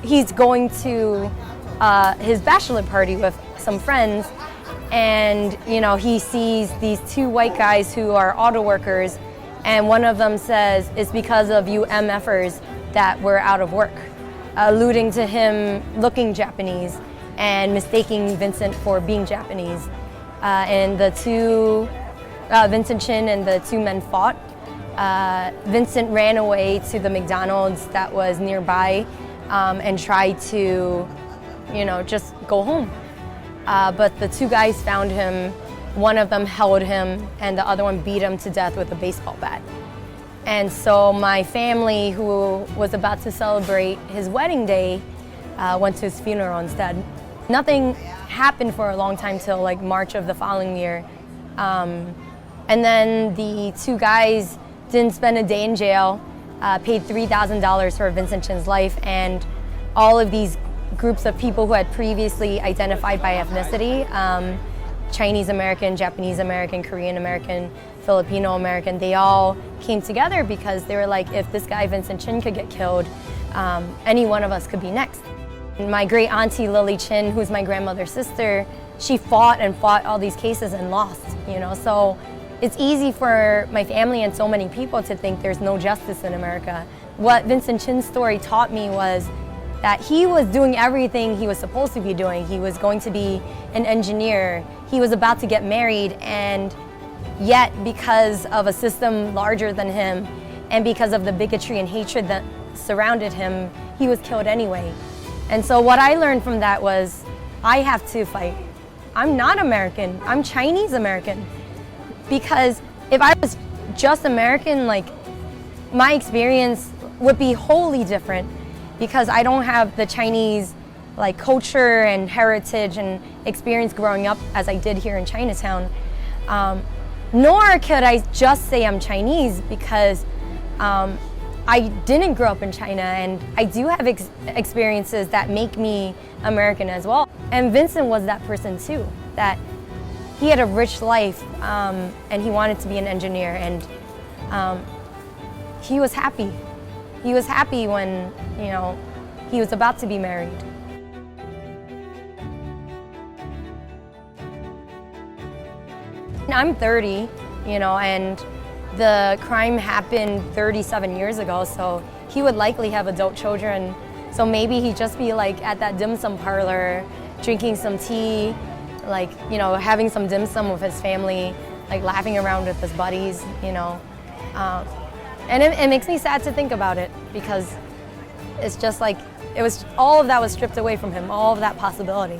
he's going to his bachelor party with some friends, and he sees these two white guys who are auto workers, and one of them says, "It's because of you MFers that we're out of work," alluding to him looking Japanese and mistaking Vincent for being Japanese. And the two, Vincent Chin and the two men fought. Vincent ran away to the McDonald's that was nearby and tried to, just go home. But the two guys found him. One of them held him, and the other one beat him to death with a baseball bat. And so my family, who was about to celebrate his wedding day, went to his funeral instead. Nothing happened for a long time till like March of the following year. And then the two guys didn't spend a day in jail, paid $3,000 for Vincent Chin's life, and all of these groups of people who had previously identified by ethnicity, Chinese American, Japanese American, Korean American, Filipino American, they all came together because they were like, if this guy Vincent Chin could get killed, any one of us could be next. And my great auntie Lily Chin, who's my grandmother's sister, she fought all these cases and lost, so it's easy for my family and so many people to think there's no justice in America. What Vincent Chin's story taught me was that he was doing everything he was supposed to be doing. He was going to be an engineer. He was about to get married, and yet because of a system larger than him and because of the bigotry and hatred that surrounded him, he was killed anyway. And so what I learned from that was, I have to fight. I'm not American, I'm Chinese American. Because if I was just American, my experience would be wholly different, because I don't have the Chinese culture and heritage and experience growing up as I did here in Chinatown. Nor could I just say I'm Chinese, because I didn't grow up in China, and I do have experiences that make me American as well. And Vincent was that person too, that he had a rich life, and he wanted to be an engineer, and he was happy. He was happy when, he was about to be married. I'm 30, and the crime happened 37 years ago, so he would likely have adult children. So maybe he'd just be at that dim sum parlor, drinking some tea, having some dim sum with his family, laughing around with his buddies, And it makes me sad to think about it, because it's just it was all of that was stripped away from him, all of that possibility.